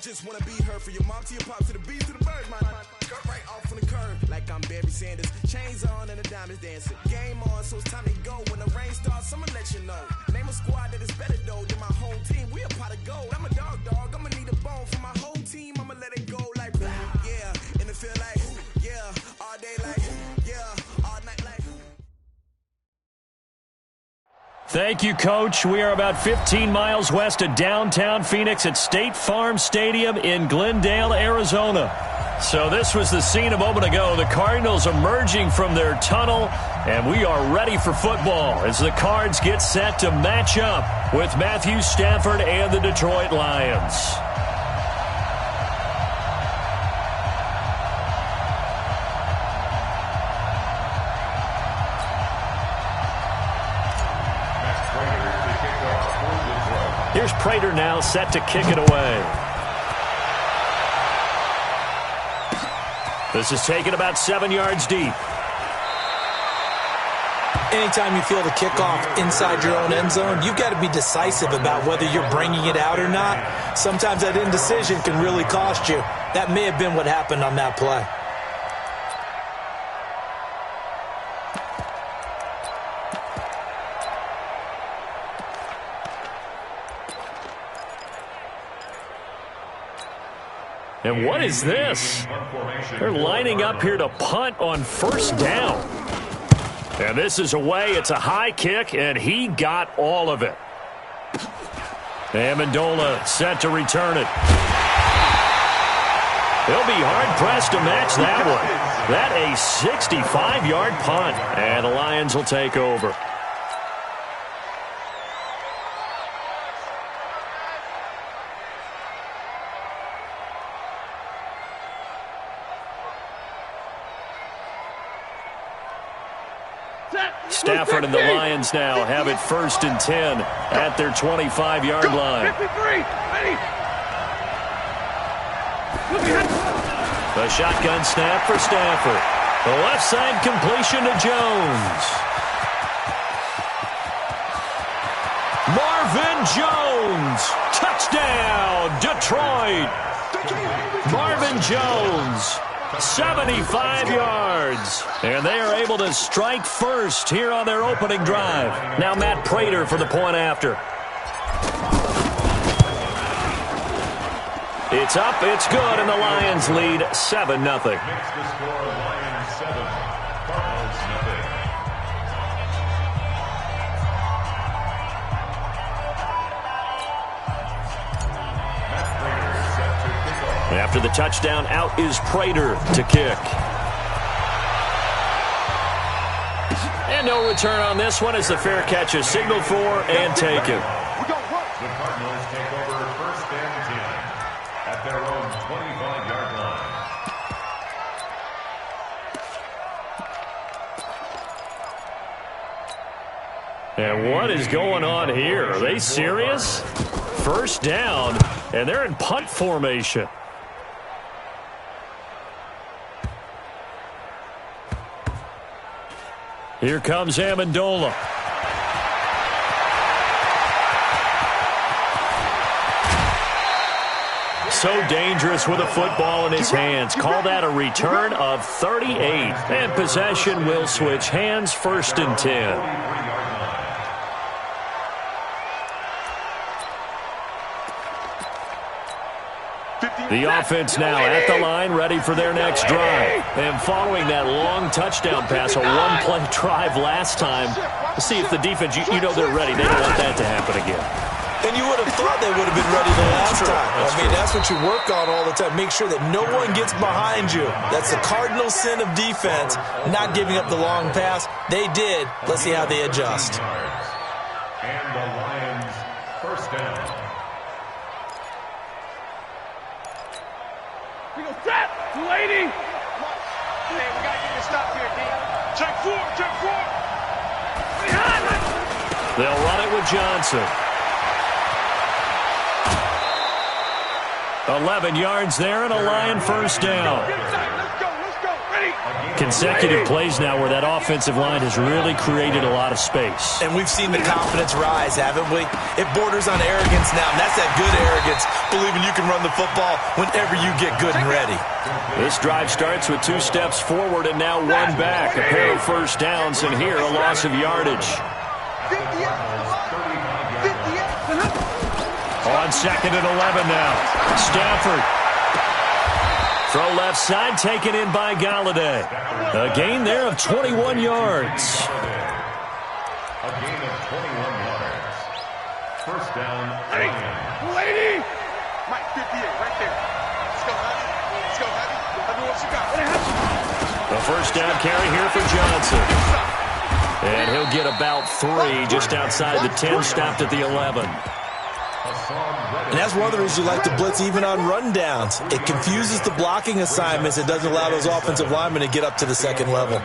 just wanna be heard for your mom to your pop to the beat to the birds, man. Cut right off on the curve, like I'm Barry Sanders. Chains on and the diamonds dancing. Game on, so it's time to go. When the rain starts, I'ma let you know. Name a squad that is better though than my home team. We a pot of gold. I'm a dog. I'ma need a bone for my whole team. I'ma let it go like blah, yeah. And it feel like yeah, all day like yeah, all night like. Thank you, Coach. We are about 15 miles west of downtown Phoenix at State Farm Stadium in Glendale, Arizona. So this was the scene a moment ago. The Cardinals emerging from their tunnel, and we are ready for football as the Cards get set to match up with Matthew Stafford and the Detroit Lions. Here's Prater now set to kick it away. This is taken about 7 yards deep. Anytime you feel the kickoff inside your own end zone, you've got to be decisive about whether you're bringing it out or not. Sometimes that indecision can really cost you. That may have been what happened on that play. And what is this? They're lining up here to punt on first down. And this is away. It's a high kick, and he got all of it. Amendola set to return it. He'll be hard-pressed to match that one. That a 65-yard punt, and the Lions will take over. Stafford and the Lions now have it 1st and 10 at their 25-yard line. The shotgun snap for Stafford. The left side completion to Jones. Marvin Jones. Touchdown, Detroit. Marvin Jones. 75 yards. And they are able to strike first here on their opening drive. Now Matt Prater for the point after. It's up, it's good, and the Lions lead 7-0. After the touchdown, out is Prater to kick. And no return on this one as the fair catch is signaled for and taken. The Cardinals take over 1st and 10 at their own 25-yard line. And what is going on here? Are they serious? First down, and they're in punt formation. Here comes Amendola. So dangerous with a football in his hands. Call that a return of 38. And possession will switch hands, 1st and 10. The offense now at the line, ready for their next drive. And following that long touchdown pass, a one-play drive last time, let's see if the defense, you know they're ready. They don't want that to happen again. And you would have thought they would have been ready the last time. That's what you work on all the time. Make sure that no one gets behind you. That's the cardinal sin of defense, not giving up the long pass. They did. Let's see how they adjust. And the Lions 1st down. We go trap, 280. Man, we got to get this stop here, D. Check 4. They'll run it with Johnson. 11 yards there and a Lion 1st down. Let's go. Ready. Consecutive plays now where that offensive line has really created a lot of space. And we've seen the confidence rise, haven't we? It borders on arrogance now, and that's that good arrogance, believing you can run the football whenever you get good and ready. This drive starts with 2 steps forward and now 1 back. A pair of first downs, and here a loss of yardage. On 2nd and 11 now. Stafford. Throw left side, taken in by Galladay. A gain there of 21 yards. A gain of 21 yards. First down. Lady! Mike, 58, right there. Let's go, honey. Let's go, honey. Let me what you got. A first down carry here for Johnson. And he'll get about 3 just outside the 10, stopped at the 11. And that's one of the reasons you like to blitz even on rundowns. It confuses the blocking assignments. It doesn't allow those offensive linemen to get up to the second level.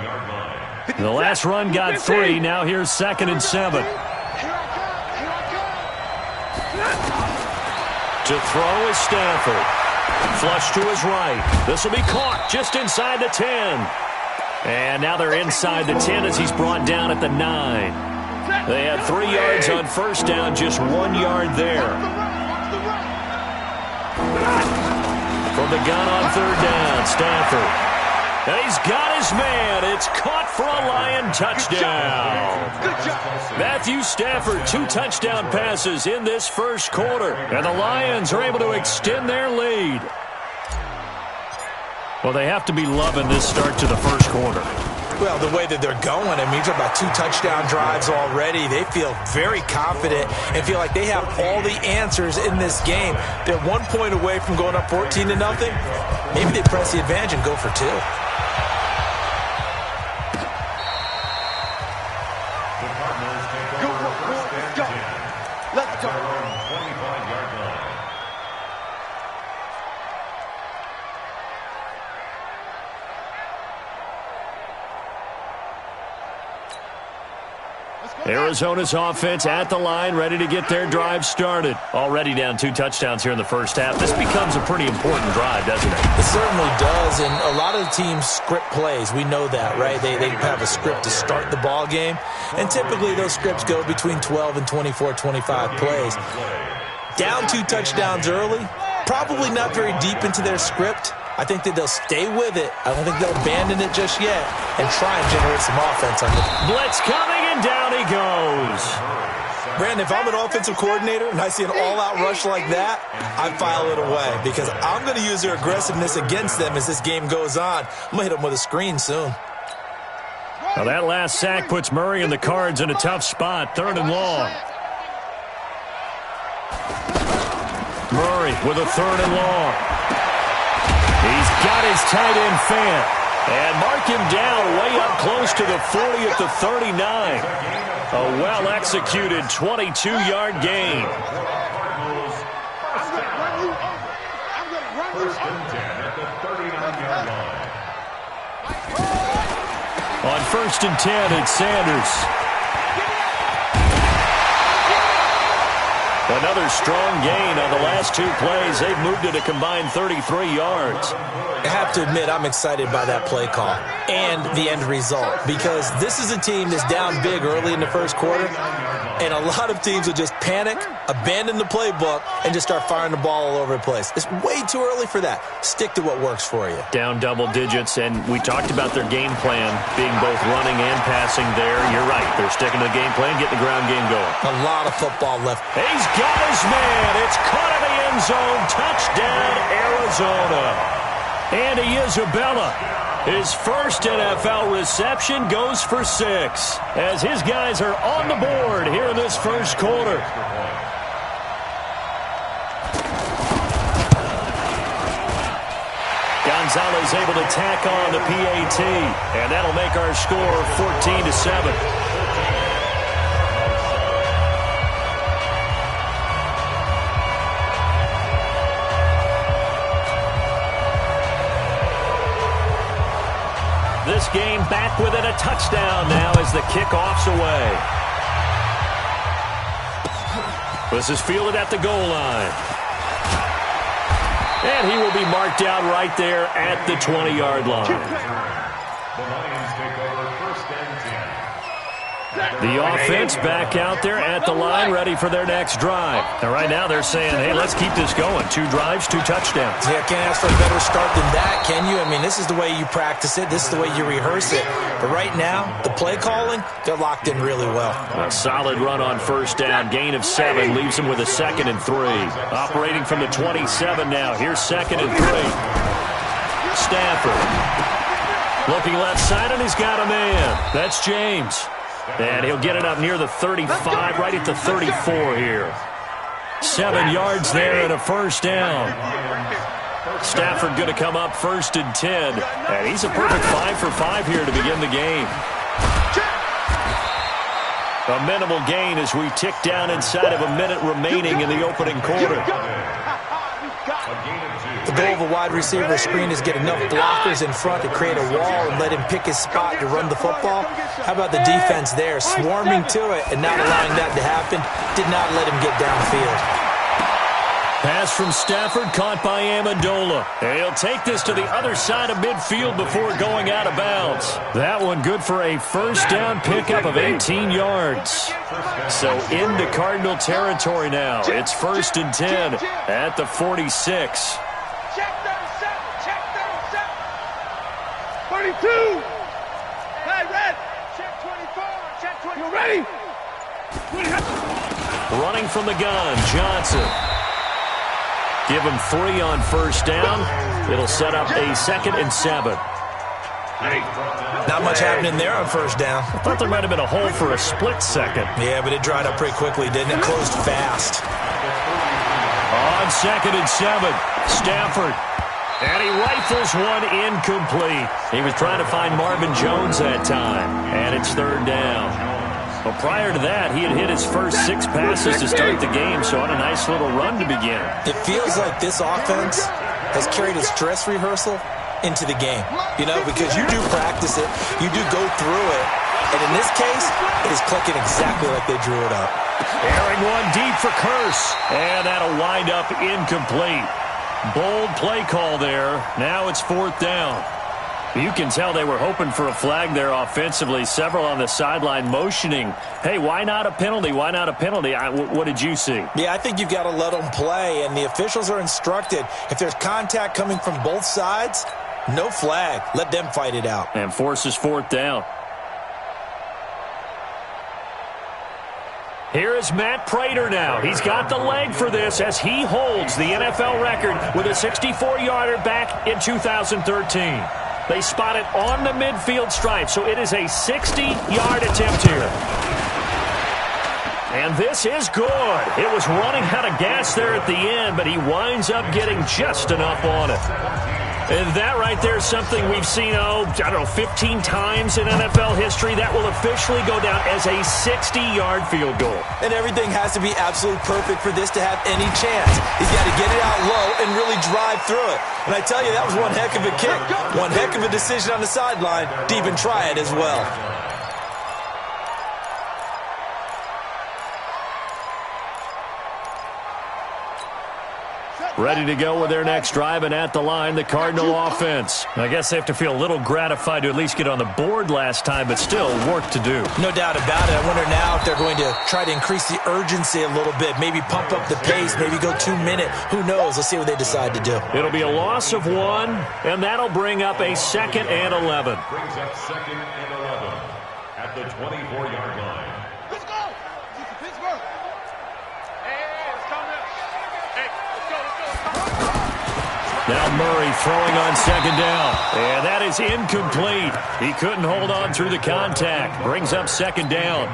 The last run got 3. Now here's 2nd and 7. To throw is Stafford. Flush to his right. This will be caught just inside the 10. And now they're inside the 10 as he's brought down at the 9. They had 3 yards on first down, just 1 yard there. From the gun on 3rd down, Stafford. And he's got his man. It's caught for a Lion touchdown. Matthew Stafford, 2 touchdown passes in this first quarter. And the Lions are able to extend their lead. Well, they have to be loving this start to the first quarter. Well, the way that they're going, I mean, you're talking about 2 touchdown drives already. They feel very confident and feel like they have all the answers in this game. They're 1 point away from going up 14-0. Maybe they press the advantage and go for 2. Let's go. Arizona's offense at the line, ready to get their drive started. Already down 2 touchdowns here in the first half. This becomes a pretty important drive, doesn't it? It certainly does, and a lot of the teams script plays. We know that, right? They have a script to start the ball game, and typically those scripts go between 12 and 24, 25 plays. Down 2 touchdowns early, probably not very deep into their script. I think that they'll stay with it. I don't think they'll abandon it just yet and try and generate some offense on it. Blitz coming, and down he goes. Brandon, if I'm an offensive coordinator and I see an all-out rush like that, I file it away because I'm going to use their aggressiveness against them as this game goes on. I'm going to hit them with a screen soon. Now that last sack puts Murray and the Cards in a tough spot, 3rd and long. Murray with a 3rd and long. He's got his tight end Fant. And mark him down way up close to the 40 at the 39. A well-executed 22-yard gain. On 1st and 10, it's Sanders. Another strong gain on the last 2 plays. They've moved it a combined 33 yards. I have to admit, I'm excited by that play call and the end result because this is a team that's down big early in the first quarter, and a lot of teams will just panic, abandon the playbook, and just start firing the ball all over the place. It's way too early for that. Stick to what works for you. Down double digits, and we talked about their game plan being both running and passing there. You're right. They're sticking to the game plan, getting the ground game going. A lot of football left. He's got his man. It's caught in the end zone. Touchdown, Arizona. Andy Isabella, his first NFL reception, goes for 6 as his guys are on the board here in this first quarter. Gonzalez able to tack on the PAT, and that'll make our score 14-7. This game back within a touchdown now as the kickoff's away. This is fielded at the goal line. And he will be marked out right there at the 20-yard line. The Lions take over first and 10. The offense back out there at the line, ready for their next drive. And right now they're saying, hey, let's keep this going. 2 drives, 2 touchdowns. Yeah, can't ask for a better start than that, can you? I mean, this is the way you practice it. This is the way you rehearse it. But right now, the play calling, they're locked in really well. A solid run on first down. Gain of 7 leaves them with a 2nd and 3. Operating from the 27 now. Here's 2nd and 3. Stafford. Looking left side, and he's got a man. That's James. And he'll get it up near the 35, right at the 34 here. 7 yards there and a first down. Stafford going to come up 1st and 10. And he's a perfect 5 for 5 here to begin the game. A minimal gain as we tick down inside of a minute remaining in the opening quarter. The goal of a wide receiver screen is get enough blockers in front to create a wall and let him pick his spot to run the football. How about the defense there, swarming to it and not allowing that to happen? Did not let him get downfield. Pass from Stafford, caught by Amendola. And he'll take this to the other side of midfield before going out of bounds. That one good for a first down pickup of 18 yards. So into Cardinal territory now. It's 1st and 10 at the 46. Check 37. Check 37. 32. Hey, red. Check 24. Check 24. You ready? Running from the gun, Johnson. Give him 3 on first down. It'll set up a 2nd and 7. Not much happening there on first down. I thought there might have been a hole for a split second. Yeah, but it dried up pretty quickly, didn't it? Closed fast. On 2nd and 7, Stafford. And he rifles one incomplete. He was trying to find Marvin Jones that time. And it's 3rd down. Well, prior to that, he had hit his first 6 passes to start the game, so on a nice little run to begin. It feels like this offense has carried its dress rehearsal into the game. You know, because you do practice it, you do go through it, and in this case, it is clicking exactly like they drew it up. Airing one deep for Curse, and that'll wind up incomplete. Bold play call there. Now it's 4th down. You can tell they were hoping for a flag there offensively. Several on the sideline motioning, hey, why not a penalty? Why not a penalty? What did you see? Yeah, I think you've got to let them play, and the officials are instructed. If there's contact coming from both sides, no flag. Let them fight it out. And forces 4th down. Here is Matt Prater now. He's got the leg for this as he holds the NFL record with a 64-yarder back in 2013. They spot it on the midfield stripe, so it is a 60-yard attempt here. And this is good. It was running out of gas there at the end, but he winds up getting just enough on it. And that right there is something we've seen, 15 times in NFL history. That will officially go down as a 60-yard field goal. And everything has to be absolutely perfect for this to have any chance. He's got to get it out low and really drive through it. And I tell you, that was one heck of a kick. One heck of a decision on the sideline to even try it as well. Ready to go with their next drive, and at the line, the Cardinal offense. I guess they have to feel a little gratified to at least get on the board last time, but still work to do. No doubt about it. I wonder now if they're going to try to increase the urgency a little bit, maybe pump up the pace, maybe go 2-minute. Who knows? Let's see what they decide to do. It'll be a loss of 1, and that'll bring up a 2nd and 11. Brings up 2nd and 11 at the 24-yard line. Let's go. Pittsburgh. Hey, let's come now. Hey, let's go. Now Murray throwing on 2nd down. And that is incomplete. He couldn't hold on through the contact. Brings up 2nd down.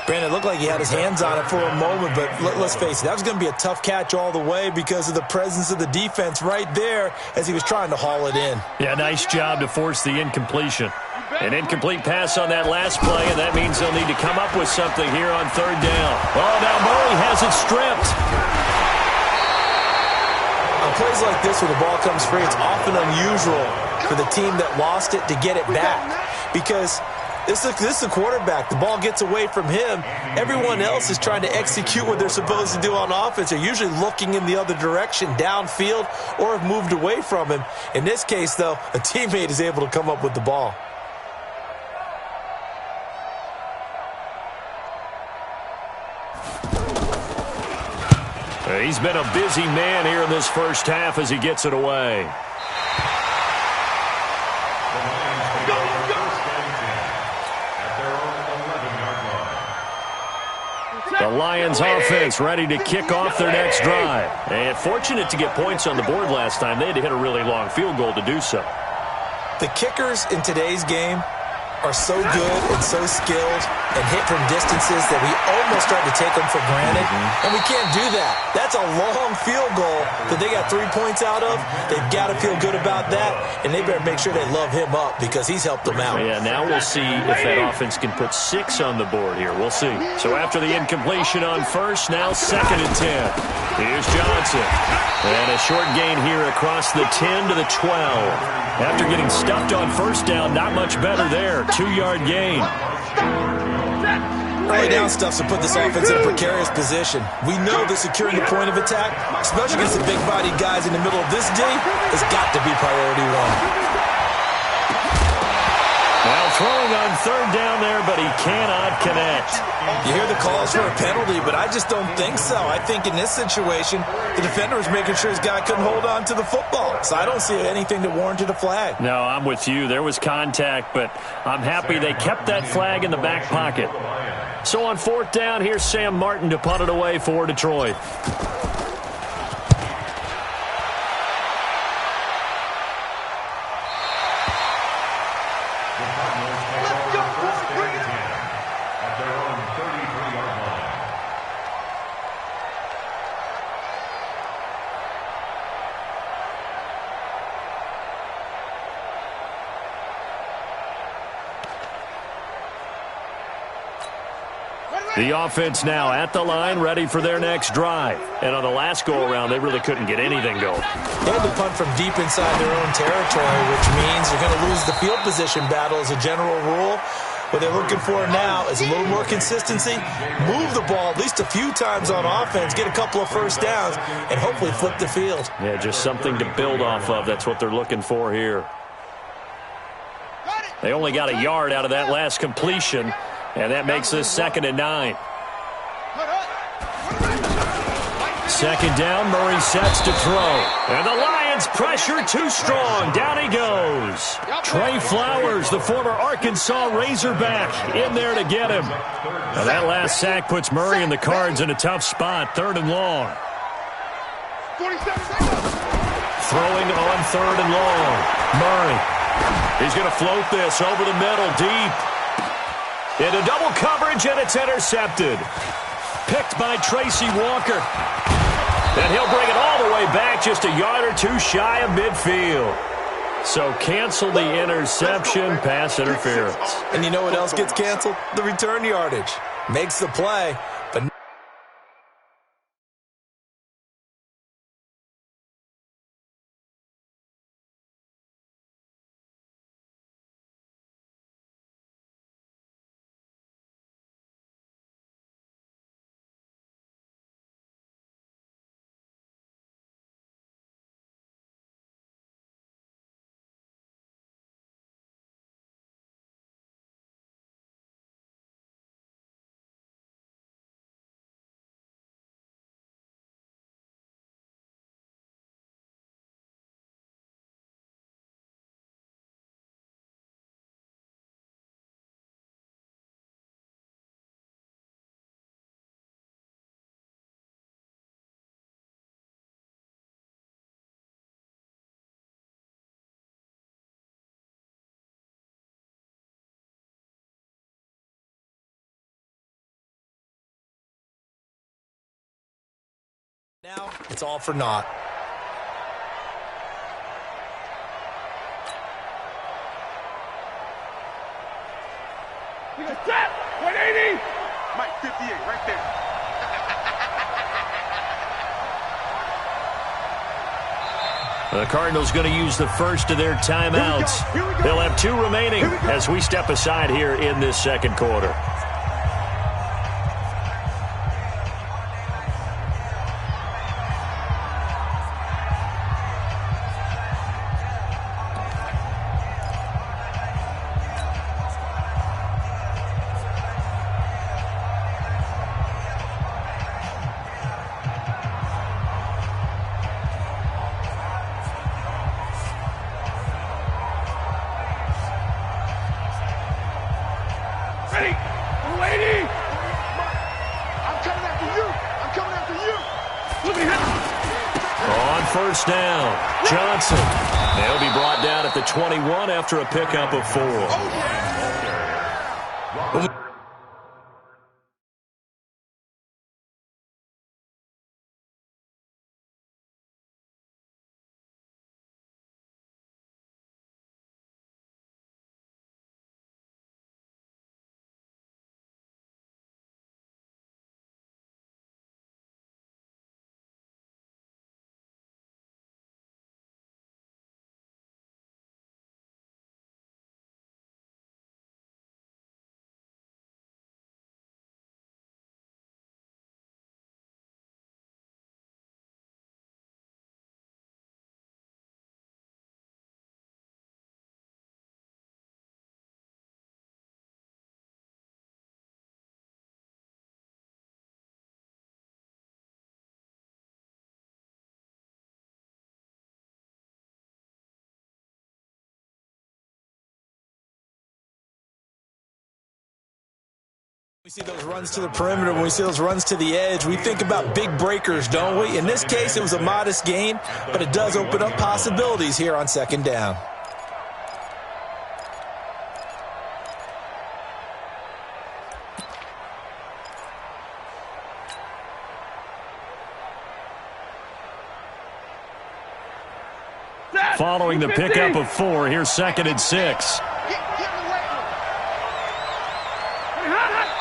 Brandon, it looked like he had his hands on it for a moment, but let's face it, that was going to be a tough catch all the way because of the presence of the defense right there as he was trying to haul it in. Yeah, nice job to force the incompletion. An incomplete pass on that last play, and that means they'll need to come up with something here on 3rd down. Oh, now Murray has it stripped. On plays like this where the ball comes free, it's often unusual for the team that lost it to get it back because This is the quarterback. The ball gets away from him. Everyone else is trying to execute what they're supposed to do on offense. They're usually looking in the other direction, downfield, or have moved away from him. In this case, though, a teammate is able to come up with the ball. He's been a busy man here in this first half as he gets it away. The Lions offense ready to kick off their next drive. And fortunate to get points on the board last time. They had to hit a really long field goal to do so. The kickers in today's game are so good and so skilled and hit from distances that we almost start to take them for granted. And we can't do that. That's a long field goal that they got 3 points out of. They've got to feel good about that, and they better make sure they love him up because he's helped them out. Yeah, now we'll see if that offense can put 6 on the board here. We'll see. So after the incompletion on first, now 2nd and 10. Here's Johnson. And a short gain here across the 10 to the 12. After getting stuffed on first down, not much better there. 2-yard gain. Early down stuffs will put this offense in a precarious position. We know that securing the point of attack, especially against the big-bodied guys in the middle of this D, has got to be priority one. Well, throwing on 3rd down there, but he cannot connect. You hear the calls for a penalty, but I just don't think so. I think in this situation, the defender was making sure his guy couldn't hold on to the football. So I don't see anything that warranted a flag. No, I'm with you. There was contact, but I'm happy they kept that flag in the back pocket. So on 4th down, here's Sam Martin to punt it away for Detroit. The offense now at the line, ready for their next drive. And on the last go-around, they really couldn't get anything going. They had to punt from deep inside their own territory, which means you're going to lose the field position battle as a general rule. What they're looking for now is a little more consistency, move the ball at least a few times on offense, get a couple of first downs, and hopefully flip the field. Yeah, just something to build off of. That's what they're looking for here. They only got a yard out of that last completion. And that makes this 2nd and 9. 2nd down, Murray sets to throw. And the Lions pressure too strong. Down he goes. Trey Flowers, the former Arkansas Razorback, in there to get him. Now that last sack puts Murray and the Cards in a tough spot. 3rd and long. Throwing on 3rd and long. Murray. He's going to float this over the middle, deep. Into double coverage, and it's intercepted. Picked by Tracy Walker. And he'll bring it all the way back, just a yard or two shy of midfield. So cancel the interception, pass interference. And you know what else gets canceled? The return yardage. Makes the play, but... Now, it's all for naught. We got that! 180! Mike, 58, right there. The Cardinals going to use the first of their timeouts. They'll have 2 remaining as we step aside here in this second quarter. Ready? Lady! I'm coming after you! I'm coming after you! Look at him! On first down, Johnson. They'll be brought down at the 21 after a pickup of 4. We see those runs to the perimeter, when we see those runs to the edge, we think about big breakers, don't we? In this case, it was a modest gain, but it does open up possibilities here on second down. Following the pickup of 4, here's 2nd and 6.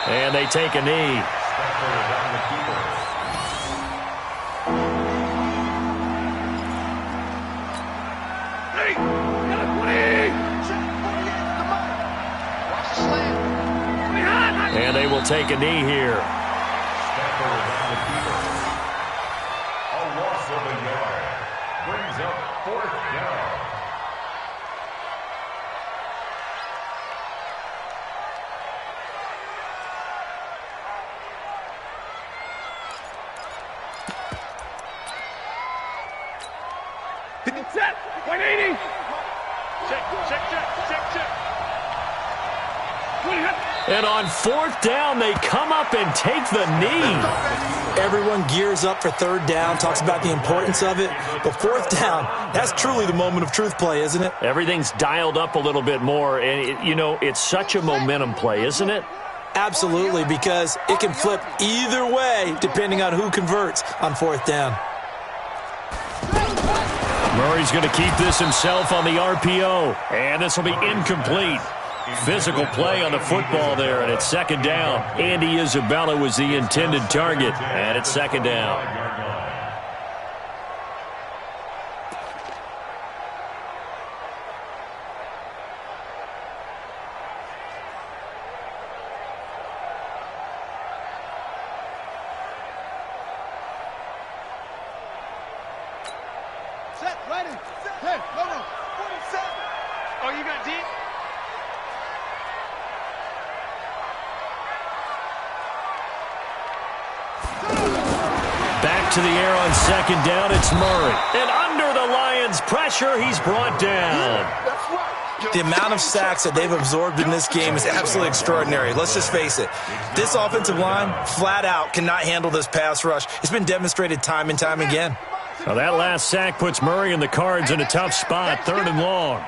And they take a knee. And they will take a knee here. A loss of a yard. Brings up 4th down. Set! 180! Check. And on 4th down, they come up and take the knee. Everyone gears up for 3rd down, talks about the importance of it. But 4th down, that's truly the moment of truth play, isn't it? Everything's dialed up a little bit more. And, it's such a momentum play, isn't it? Absolutely, because it can flip either way depending on who converts on 4th down. Murray's going to keep this himself on the RPO. And this will be incomplete. Physical play on the football there, and it's 2nd down. Andy Isabella was the intended target, and it's 2nd down. Set, ready. Hey, no. 47. Oh, you got deep? Back to the air on 2nd down, it's Murray. And under the Lions' pressure, he's brought down. That's right. The amount of sacks that they've absorbed in this game is absolutely extraordinary. Let's just face it. This offensive line, flat out, cannot handle this pass rush. It's been demonstrated time and time again. Now that last sack puts Murray and the Cards in a tough spot, 3rd and long.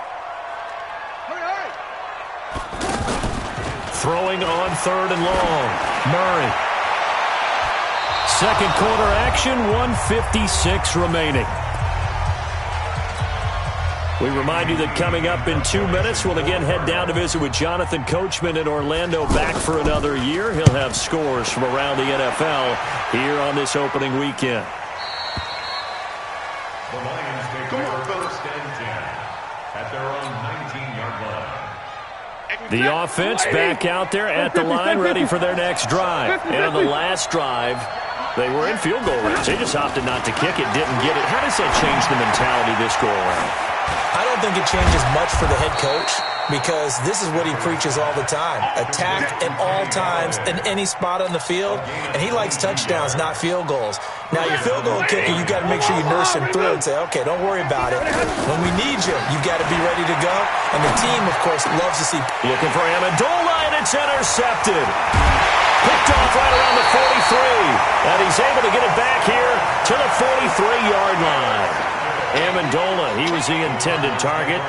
Hurry. Throwing on 3rd and long. Murray. Second quarter action, 1:56 remaining. We remind you that coming up in 2 minutes, we'll again head down to visit with Jonathan Coachman in Orlando, back for another year. He'll have scores from around the NFL here on this opening weekend. The Lions take Come on, over The offense back out there at the line, ready for their next drive. And on the last drive, they were in field goal range. They just opted not to kick it, didn't get it. How does that change the mentality this go around? I don't think it changes much for the head coach, because this is what he preaches all the time. Attack at all times in any spot on the field, and he likes touchdowns, not field goals. Now, your field goal kicker, you got to make sure you nurse him through and say, okay, don't worry about it. When we need you, you got to be ready to go. And the team, of course, loves to see. Looking for Amendola, and it's intercepted. Picked off right around the 43, and he's able to get it back here to the 43-yard line. Amendola, he was the intended target.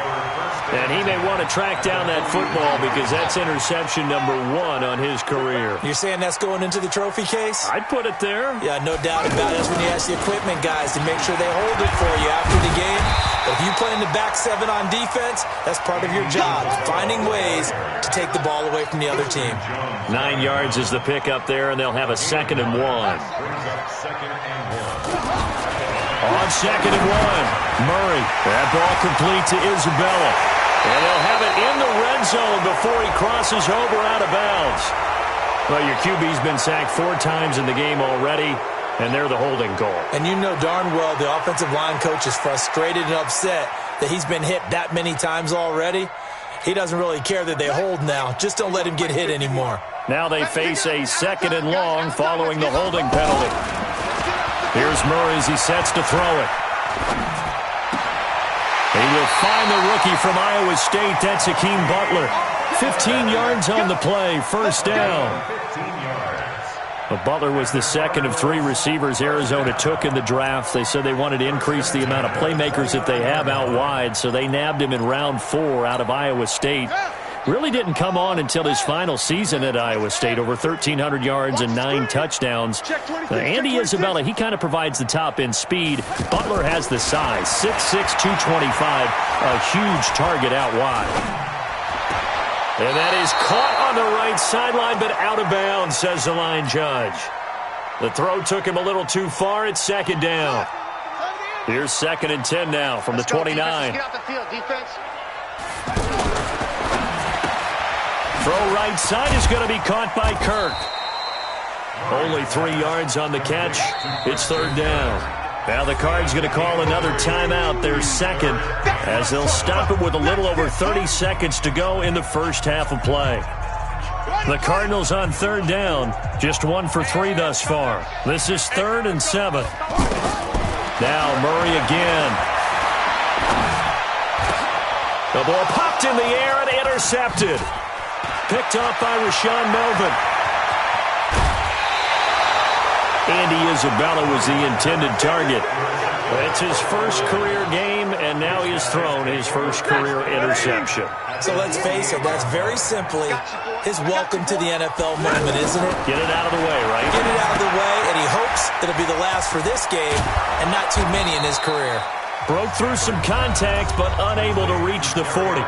And he may want to track down that football because that's interception number 1 on his career. You're saying that's going into the trophy case? I'd put it there. Yeah, no doubt about it. That's when you ask the equipment guys to make sure they hold it for you after the game. But if you play in the back 7 on defense, that's part of your job, finding ways to take the ball away from the other team. 9 yards is the pick up there, and they'll have a 2nd and 1. On 2nd and 1, Murray. That ball complete to Isabella. And they'll have it in the red zone before he crosses over out of bounds. Well, your QB's been sacked 4 times in the game already, and they're the holding goal. And you know darn well the offensive line coach is frustrated and upset that he's been hit that many times already. He doesn't really care that they hold now. Just don't let him get hit anymore. Now they face a 2nd and long following the holding penalty. Here's Murray as he sets to throw it. He will find the rookie from Iowa State. That's Hakeem Butler. 15 yards on the play. First down. But Butler was the 2nd of 3 receivers Arizona took in the draft. They said they wanted to increase the amount of playmakers that they have out wide, so they nabbed him in round 4 out of Iowa State. Really didn't come on until his final season at Iowa State, over 1,300 yards and 9 touchdowns. Andy Isabella, he kind of provides the top-end speed. Butler has the size, 6'6", 225, a huge target out wide. And that is caught on the right sideline, but out of bounds, says the line judge. The throw took him a little too far. It's 2nd down. Here's 2nd and 10 now from the 29. Get off the field, defense. Throw right side is going to be caught by Kirk. Only 3 yards on the catch. It's 3rd down. Now the Cards going to call another timeout, their 2nd, as they'll stop it with a little over 30 seconds to go in the first half of play. The Cardinals on 3rd down, just 1 for 3 thus far. This is 3rd and 7. Now Murray again. The ball popped in the air and intercepted. Picked off by Rashaan Melvin. Andy Isabella was the intended target. It's his first career game, and now he has thrown his first career interception. So let's face it, that's very simply his welcome to the NFL moment, isn't it? Get it out of the way, right? Get it out of the way, and he hopes it'll be the last for this game and not too many in his career. Broke through some contact, but unable to reach the 40.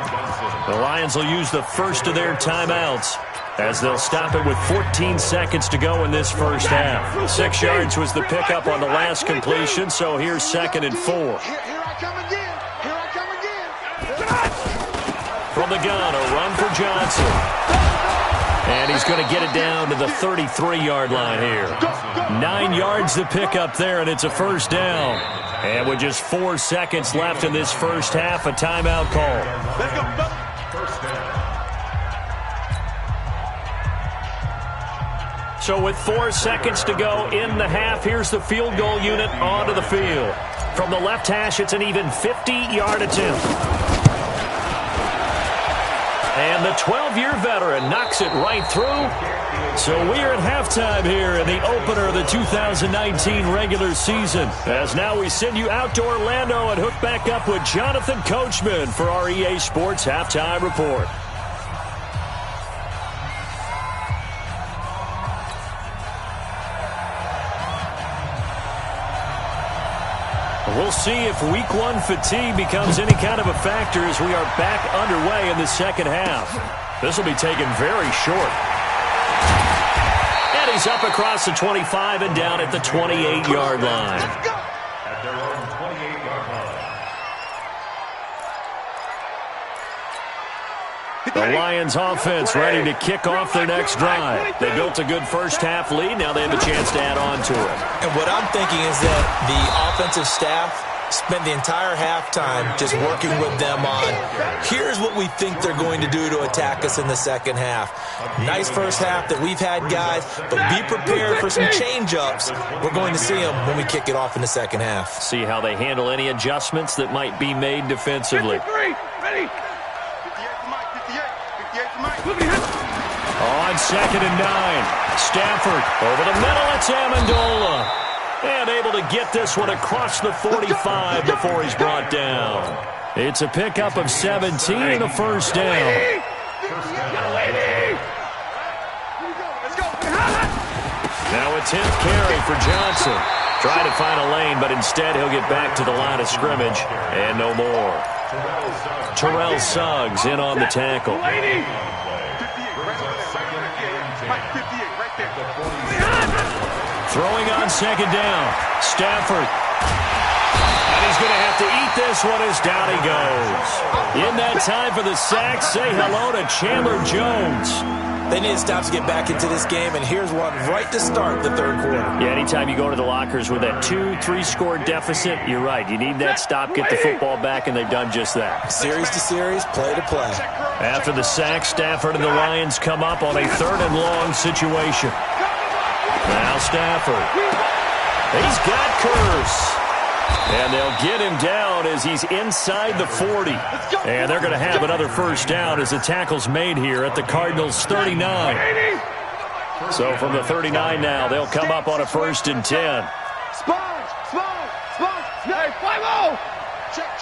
The Lions will use the first of their timeouts as they'll stop it with 14 seconds to go in this first half. 6 yards was the pickup on the last completion, so here's 2nd and 4. Here I come again. Here I come again. From the gun, a run for Johnson. And he's going to get it down to the 33-yard line here. 9 yards to pick up there, and it's a first down. And with just 4 seconds left in this first half, a timeout call. Let's go, brother. First down. So with 4 seconds to go in the half, here's the field goal unit onto the field. From the left hash, it's an even 50-yard attempt. And the 12-year veteran knocks it right through. So we're at halftime here in the opener of the 2019 regular season. As now we send you out to Orlando and hook back up with Jonathan Coachman for our EA Sports Halftime Report. We'll see if week 1 fatigue becomes any kind of a factor as we are back underway in the second half. This will be taken very short. And he's up across the 25 and down at the 28-yard line. At their own 28-yard line. The Lions offense ready to kick off their next drive. They built a good first-half lead. Now they have a chance to add on to it. And what I'm thinking is that the offensive staff spent the entire halftime just working with them on, here's what we think they're going to do to attack us in the second half. Nice first half that we've had, guys, but be prepared for some change-ups. We're going to see them when we kick it off in the second half. See how they handle any adjustments that might be made defensively. 53, ready. 58 to Mike, 58 to Mike. On 2nd and 9, Stafford over the middle. It's Amendola. And able to get this one across the 45 before he's brought down. It's a pickup of 17 and a first down. Now a 10th carry for Johnson. Try to find a lane, but instead he'll get back to the line of scrimmage. And no more. Terrell Suggs in on the tackle. Throwing on 2nd down. Stafford. And he's going to have to eat this one as down he goes. In that time for the sack, say hello to Chandler Jones. They need to stop to get back into this game, and here's one right to start the third quarter. Yeah, anytime you go to the lockers with that 2-3 score deficit, you're right. You need that stop, get the football back, and they've done just that. Series to series, play to play. After the sack, Stafford and the Lions come up on a 3rd and long situation. Now Stafford. He's got Curse. And they'll get him down as he's inside the 40. And they're going to have another first down as the tackle's made here at the Cardinals' 39. So from the 39 now, they'll come up on a 1st and 10. Sponge. Hey, 5-0. Check.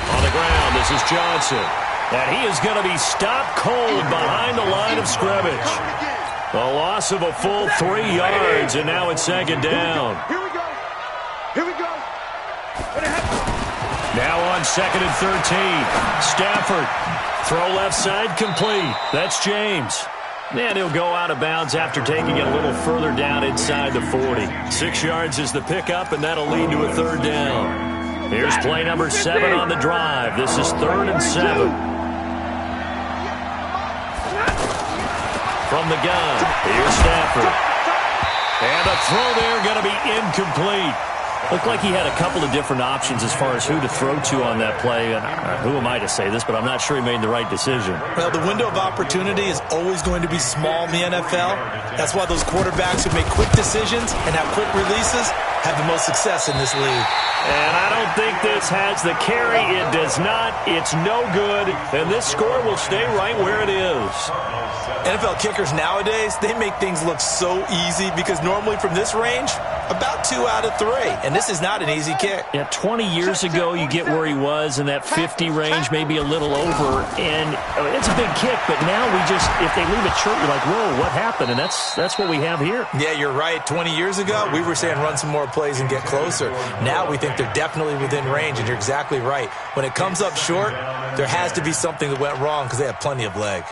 On the ground, this is Johnson. And he is going to be stopped cold behind the line of scrimmage. A loss of a full 3 yards, and now it's 2nd down. Here we go. Now on 2nd and 13. Stafford. Throw left side complete. That's James. And he'll go out of bounds after taking it a little further down inside the 40. 6 yards is the pickup, and that'll lead to a 3rd down. Here's play number 7 on the drive. This is 3rd and 7. From the gun, here's Stafford. And the throw there going to be incomplete. Looked like he had a couple of different options as far as who to throw to on that play. And who am I to say this, but I'm not sure he made the right decision. Well, the window of opportunity is always going to be small in the NFL. That's why those quarterbacks who make quick decisions and have quick releases have the most success in this league. And I don't think this has the carry. It does not. It's no good. And this score will stay right where it is. NFL kickers nowadays, they make things look so easy because normally from this range, about 2 out of 3. And this is not an easy kick. Yeah, 20 years ago, you get where he was in that 50 range, maybe a little over. And it's a big kick, but now we just, if they leave it short, you're like, whoa, what happened? And that's what we have here. Yeah, you're right. 20 years ago, we were saying run some more plays and get closer. Now we think they're definitely within range, and you're exactly right. When it comes up short, there has to be something that went wrong because they have plenty of leg.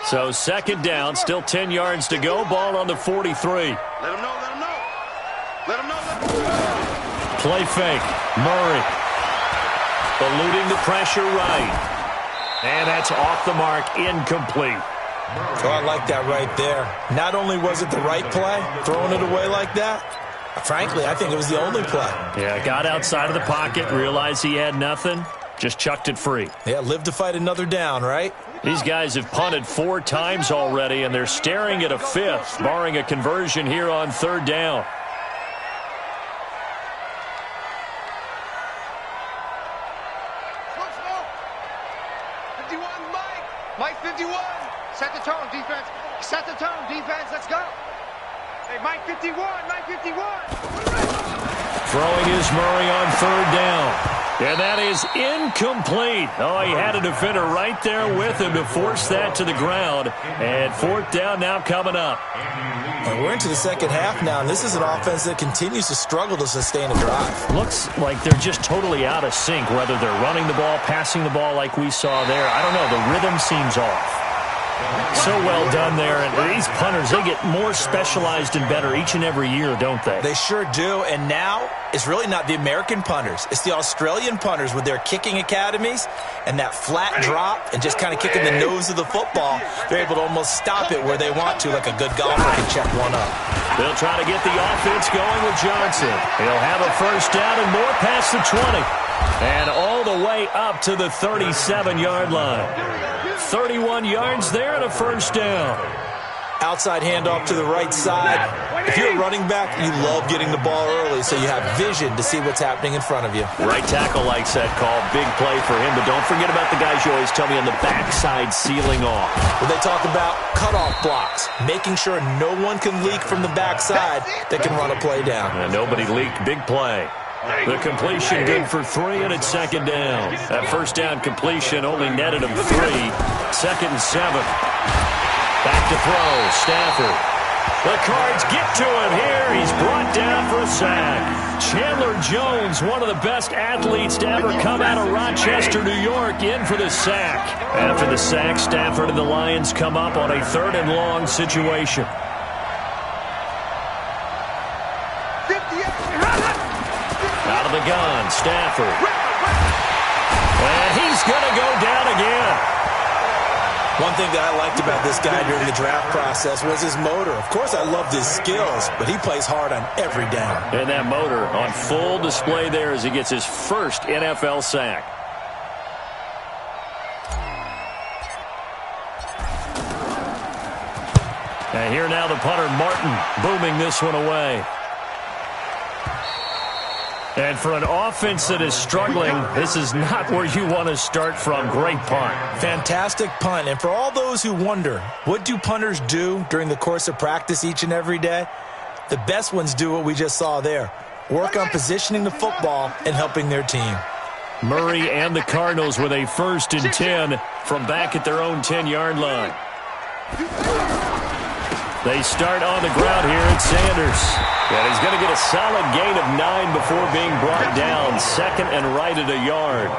So 2nd down, still 10 yards to go. Ball on the 43. Let him know. Play fake. Murray. Eluding the pressure right. And that's off the mark, incomplete. Oh, I like that right there. Not only was it the right play, throwing it away like that, frankly, I think it was the only play. Yeah, got outside of the pocket, realized he had nothing, just chucked it free. Yeah, live to fight another down, right? These guys have punted 4 times already, and they're staring at a 5th, barring a conversion here on 3rd down. Mike 51. Set the tone, defense. Set the tone, defense. Let's go. Hey, Mike 51. Throwing is Murray on 3rd down. And that is incomplete. Oh, he had a defender right there with him to force that to the ground. And 4th down now coming up. And we're into the second half now, and this is an offense that continues to struggle to sustain a drive. Looks like they're just totally out of sync, whether they're running the ball, passing the ball like we saw there. I don't know. The rhythm seems off. So well done there. And these punters, they get more specialized and better each and every year, don't they? They sure do. And now it's really not the American punters. It's the Australian punters with their kicking academies and that flat drop and just kind of kicking the nose of the football. They're able to almost stop it where they want to, like a good golfer can check one up. They'll try to get the offense going with Johnson. He'll have a first down and more past the 20. And all the way up to the 37-yard line. 31 yards there and a first down. Outside handoff to the right side. If you're a running back, you love getting the ball early so you have vision to see what's happening in front of you. Right tackle likes that call. Big play for him, but don't forget about the guys you always tell me on the backside sealing off. Well, they talk about cutoff blocks, making sure no one can leak from the backside that can run a play down. And nobody leaked. Big play. The completion good for 3, and it's second down. That first down completion only netted him 3. Second and 7. Back to throw. Stafford. The Cards get to him here. He's brought down for a sack. Chandler Jones, one of the best athletes to ever come out of Rochester, New York, in for the sack. After the sack, Stafford and the Lions come up on a 3rd and long situation. Out of the gun, Stafford. And he's going to go down again. One thing that I liked about this guy during the draft process was his motor. Of course, I loved his skills, but he plays hard on every down. And that motor on full display there as he gets his first NFL sack. And here now the punter, Martin, booming this one away. And for an offense that is struggling, this is not where you want to start from. Great punt. Fantastic punt. And for all those who wonder, what do punters do during the course of practice each and every day? The best ones do what we just saw there. Work on positioning the football and helping their team. Murray and the Cardinals with a 1st and 10 from back at their own 10-yard line. They start on the ground here at Sanders. And he's going to get a solid gain of 9 before being brought down. 2nd and right at a yard.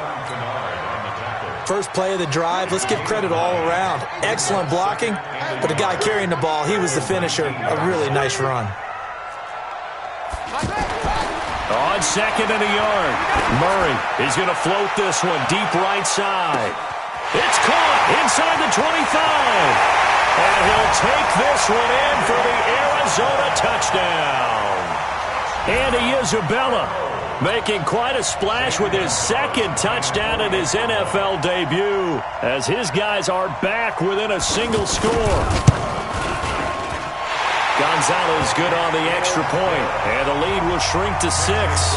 First play of the drive. Let's give credit all around. Excellent blocking. But the guy carrying the ball, he was the finisher. A really nice run. On 2nd and a yard. Murray is going to float this one deep right side. It's caught inside the 25. And he'll take this one in for the Arizona touchdown. Andy Isabella making quite a splash with his 2nd touchdown in his NFL debut as his guys are back within a single score. Gonzalez good on the extra point, and the lead will shrink to 6.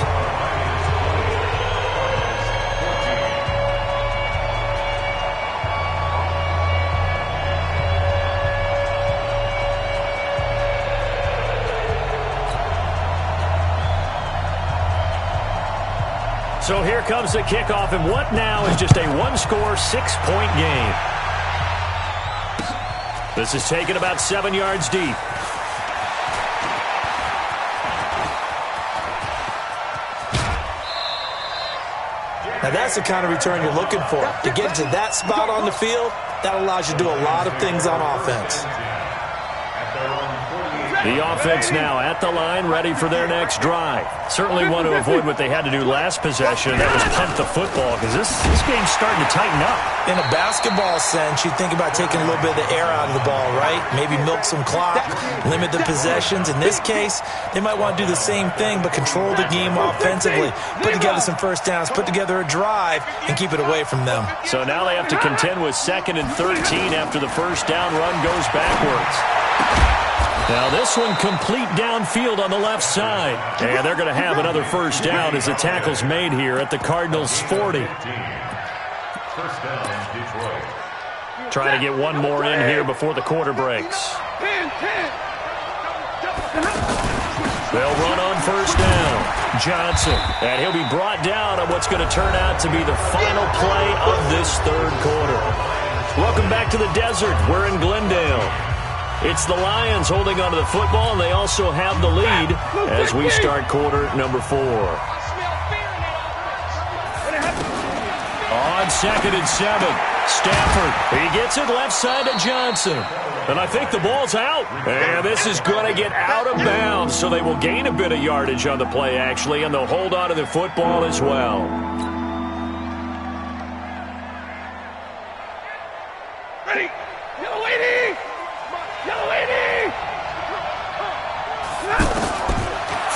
So here comes the kickoff, and what now is just a one-score, 6-point game. This is taken about 7 yards deep. Now that's the kind of return you're looking for. To get to that spot on the field, that allows you to do a lot of things on offense. The offense now at the line, ready for their next drive. Certainly want to avoid what they had to do last possession. That was punt the football, because this game's starting to tighten up. In a basketball sense, you think about taking a little bit of the air out of the ball, right? Maybe milk some clock, limit the possessions. In this case, they might want to do the same thing, but control the game offensively. Put together some first downs, put together a drive, and keep it away from them. So now they have to contend with 2nd and 13 after the first down run goes backwards. Now this one complete downfield on the left side. And they're going to have another first down as the tackle's made here at the Cardinals' 40. First down, Detroit. Trying to get one more in here before the quarter breaks. They'll run on first down. Johnson. And he'll be brought down on what's going to turn out to be the final play of this 3rd quarter. Welcome back to the desert. We're in Glendale. It's the Lions holding onto the football, and they also have the lead as we start quarter number 4. On 2nd and 7, Stafford, he gets it left side to Johnson. And I think the ball's out. And this is going to get out of bounds, so they will gain a bit of yardage on the play, actually, and they'll hold on to the football as well. Ready? Yellow lady! Yellow lady!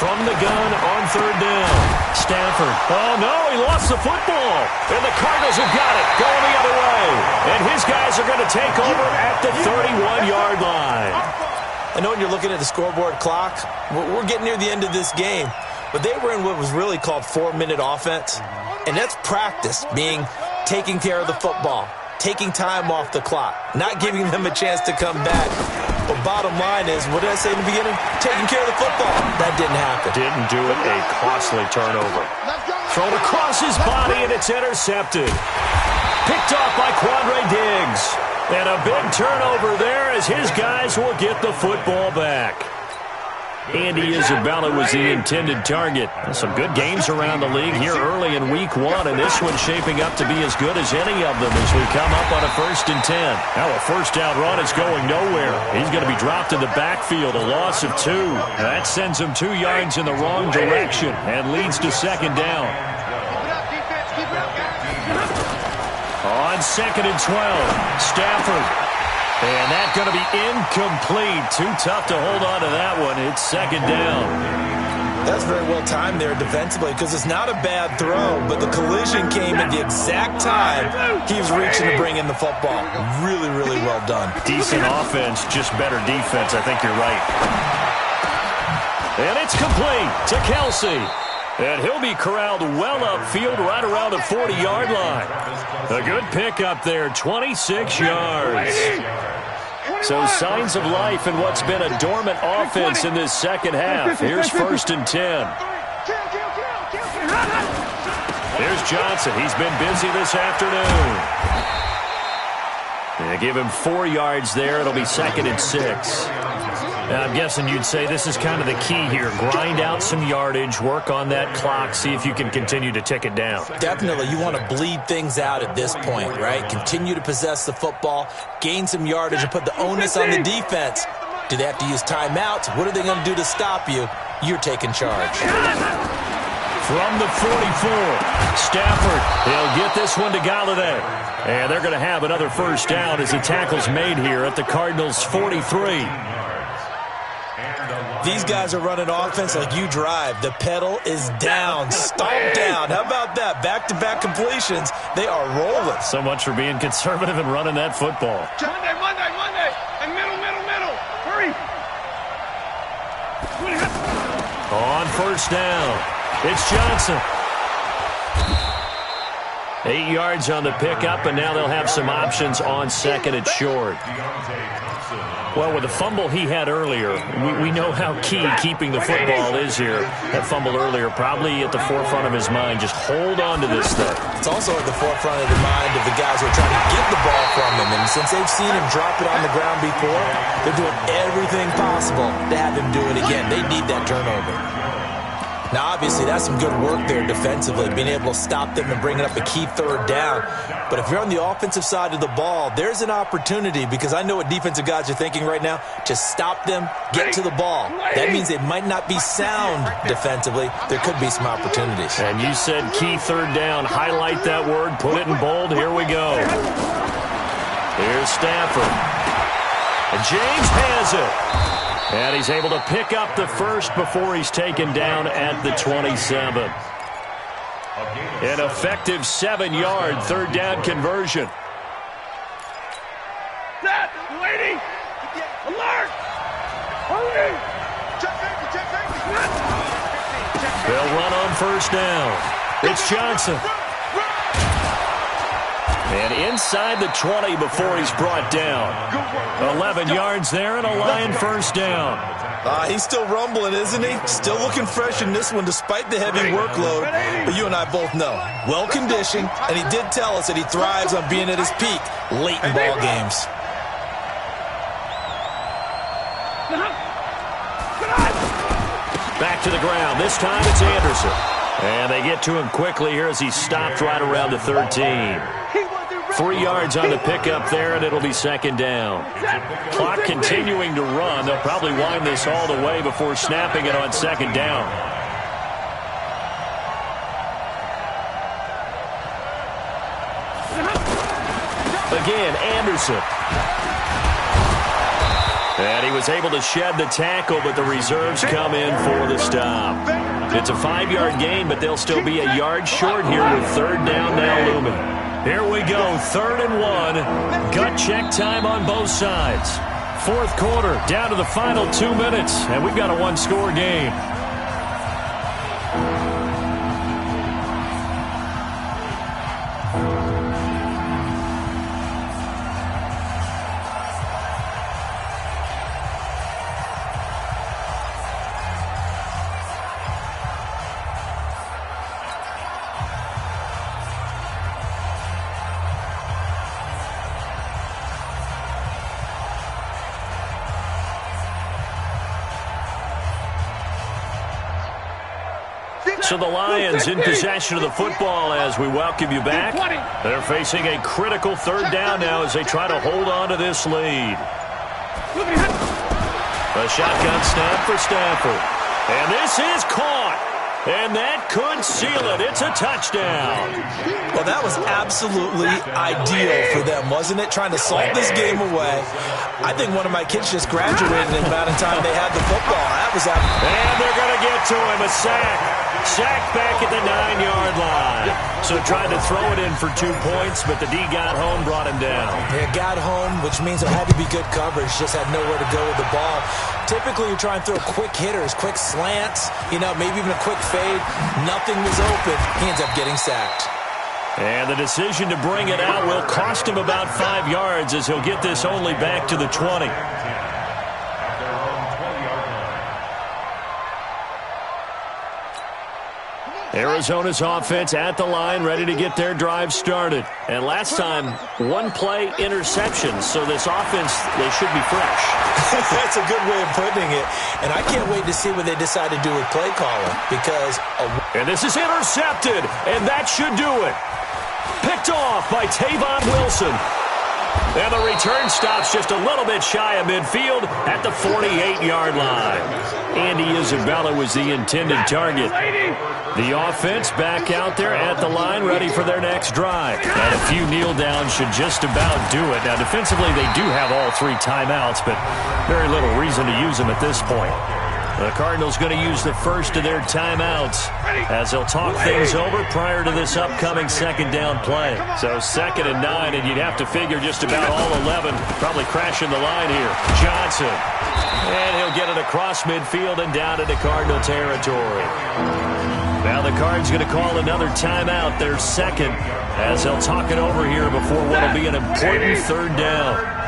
From the gun on third down. Stafford. Oh, no, he lost the football. And the Cardinals have got it going the other way. And his guys are going to take over at the 31-yard line. I know when you're looking at the scoreboard clock, we're getting near the end of this game. But they were in what was really called 4-minute offense. And that's practice, being taking care of the football, taking time off the clock, not giving them a chance to come back. But bottom line is, what did I say in the beginning? Taking care of the football. That didn't happen. Didn't do it. A costly turnover. Thrown across his body, and it's intercepted. Picked off by Quandre Diggs. And a big turnover there as his guys will get the football back. Andy Isabella was the intended target. Some good games around the league here early in week 1, and this one's shaping up to be as good as any of them as we come up on a 1st and 10. Now a first down run is going nowhere. He's going to be dropped in the backfield, a loss of 2. That sends him 2 yards in the wrong direction and leads to 2nd down. On 2nd and 12, Stafford. And that's going to be incomplete. Too tough to hold on to that one. It's 2nd down. That's very well timed there defensively because it's not a bad throw, but the collision came at the exact time he was reaching to bring in the football. Really, really well done. Decent offense, just better defense. I think you're right. And it's complete to Kelsey. And he'll be corralled well upfield right around the 40-yard line. A good pickup there, 26 yards. So signs of life in what's been a dormant offense in this second half. Here's 1st and 10. Here's Johnson. He's been busy this afternoon. They give him 4 yards there. It'll be 2nd and 6. Now, I'm guessing you'd say this is kind of the key here. Grind out some yardage, work on that clock, see if you can continue to tick it down. Definitely. You want to bleed things out at this point, right? Continue to possess the football, gain some yardage, and put the onus on the defense. Do they have to use timeouts? What are they going to do to stop you? You're taking charge. From the 44, Stafford. He'll get this one to Galladay. And they're going to have another first down as the tackle's made here at the Cardinals' 43. These guys are running offense like you drive. The pedal is down, stomped down. How about that? Back-to-back completions. They are rolling. So much for being conservative and running that football. Monday. And middle. Hurry. On first down, it's Johnson. 8 yards on the pickup, and now they'll have some options on 2nd and short. Well, with the fumble he had earlier, we know how key keeping the football is here. That fumble earlier probably at the forefront of his mind. Just hold on to this thing. It's also at the forefront of the mind of the guys who are trying to get the ball from him. And since they've seen him drop it on the ground before, they're doing everything possible to have him do it again. They need that turnover. Now, obviously, that's some good work there defensively, being able to stop them and bringing up a key 3rd down. But if you're on the offensive side of the ball, there's an opportunity, because I know what defensive guys are thinking right now. Just stop them, get to the ball. That means they might not be sound defensively. There could be some opportunities. And you said key 3rd down. Highlight that word. Put it in bold. Here we go. Here's Stafford. And James has it. And he's able to pick up the first before he's taken down at the 27. An effective 7-yard 3rd down conversion. Set, lady, alert, hurry. They'll run on first down. It's Johnson. And inside the 20 before he's brought down. 11 yards there and a Lion first down. He's still rumbling, isn't he? Still looking fresh in this one despite the heavy workload. But you and I both know, well-conditioned, and he did tell us that he thrives on being at his peak late in ball games. Back to the ground. This time it's Anderson. And they get to him quickly here as he's stopped right around the 13. 3 yards on the pickup there, and it'll be second down. Clock continuing to run. They'll probably wind this all the way before snapping it on second down. Again, Anderson. And he was able to shed the tackle, but the reserves come in for the stop. It's a 5-yard gain, but they'll still be a yard short here with third down now looming. Here we go, 3rd and 1. Gut check time on both sides. Fourth quarter, down to the final 2 minutes, and we've got a one-score game. So the Lions in possession of the football as we welcome you back. They're facing a critical 3rd down now as they try to hold on to this lead. A shotgun snap for Stafford. And this is caught. And that could seal it. It's a touchdown. Well, that was absolutely ideal for them, wasn't it? Trying to salt this game away. I think one of my kids just graduated in the amount of time they had the football. That was and they're going to get to him. A sack. Sack back at the 9-yard line. So tried to throw it in for 2 points, but the D got home, brought him down. It got home, which means there had to be good coverage. Just had nowhere to go with the ball. Typically, you try and throw quick hitters, quick slants, maybe even a quick fade. Nothing was open. He ends up getting sacked. And the decision to bring it out will cost him about 5 yards as he'll get this only back to the 20. Arizona's offense at the line, ready to get their drive started. And last time, 1-play interception. So this offense, they should be fresh. That's a good way of putting it. And I can't wait to see what they decide to do with play calling. Because and this is intercepted, and that should do it. Picked off by Tavon Wilson. And the return stops just a little bit shy of midfield at the 48-yard line. Andy Isabella was the intended target. The offense back out there at the line, ready for their next drive. And a few kneel downs should just about do it. Now, defensively, they do have all 3 timeouts, but very little reason to use them at this point. The Cardinals going to use the first of their timeouts as they'll talk things over prior to this upcoming second down play. So 2nd and 9, and you'd have to figure just about all 11 probably crashing the line here. Johnson. And he'll get it across midfield and down into Cardinal territory. Now the Cards going to call another timeout, their second, as they'll talk it over here before what will be an important 3rd down.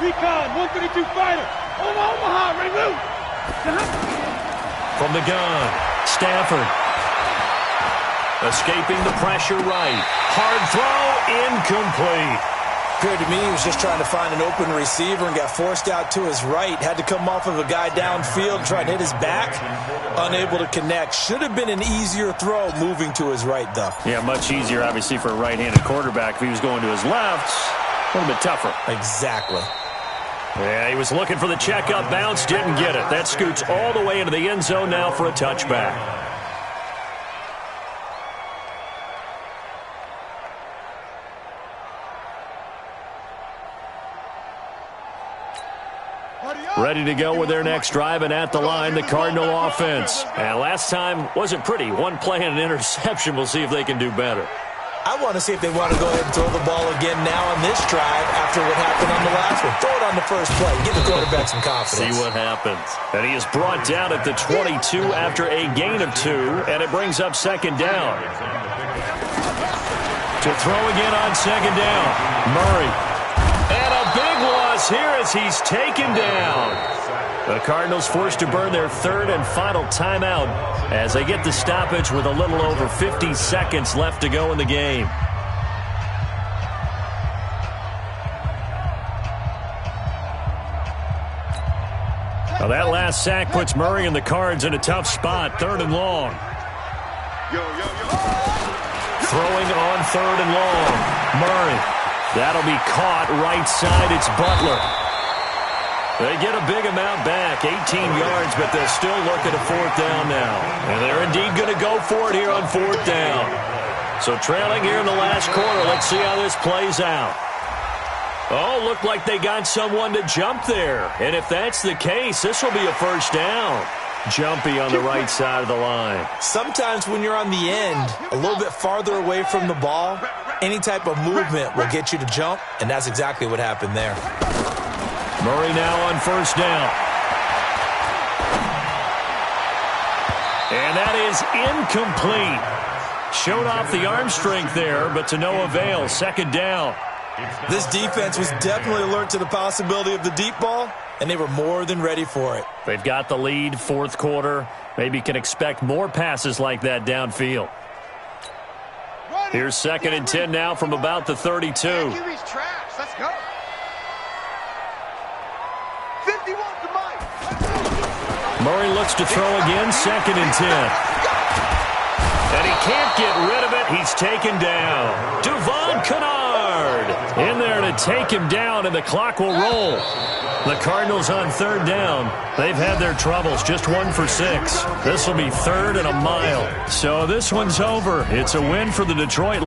Recon, 132 fighter. Omaha, Ray Lou. From the gun, Stafford. Escaping the pressure right. Hard throw, incomplete. Appeared to me he was just trying to find an open receiver and got forced out to his right. Had to come off of a guy downfield, try to hit his back. Unable to connect. Should have been an easier throw moving to his right, though. Yeah, much easier, obviously, for a right-handed quarterback. If he was going to his left, a little bit tougher. Exactly. Yeah, he was looking for the check-up bounce, didn't get it. That scoots all the way into the end zone now for a touchback. Ready to go with their next drive, and at the line, the Cardinal offense. And last time wasn't pretty. 1 play and an interception. We'll see if they can do better. I want to see if they want to go ahead and throw the ball again now on this drive after what happened on the last one. Throw it on the first play. Give the quarterback some confidence. See what happens. And he is brought down at the 22 after a gain of 2, and it brings up second down. To throw again on second down. Murray. And a big loss here as he's taken down. The Cardinals forced to burn their 3rd and final timeout as they get the stoppage with a little over 50 seconds left to go in the game. Now that last sack puts Murray and the Cards in a tough spot, 3rd and long. Throwing on 3rd and long. Murray. That'll be caught right side. It's Butler. They get a big amount back, 18 yards, but they'll still look at a 4th down now. And they're indeed going to go for it here on 4th down. So trailing here in the last quarter. Let's see how this plays out. Oh, looked like they got someone to jump there. And if that's the case, this will be a 1st down. Jumpy on the right side of the line. Sometimes when you're on the end, a little bit farther away from the ball, any type of movement will get you to jump, and that's exactly what happened there. Murray now on 1st down. And that is incomplete. Showed off the arm strength there, but to no avail. 2nd down. This defense was definitely alert to the possibility of the deep ball, and they were more than ready for it. They've got the lead, 4th quarter. Maybe can expect more passes like that downfield. Here's 2nd and 10 now from about the 32. Let's go. 51 to Mike. Murray looks to throw again, 2nd and 10. And he can't get rid of it. He's taken down. Duvon Kennard in there to take him down, and the clock will roll. The Cardinals on 3rd down. They've had their troubles, just 1 for 6. This will be 3rd and a mile. So this one's over. It's a win for the Detroit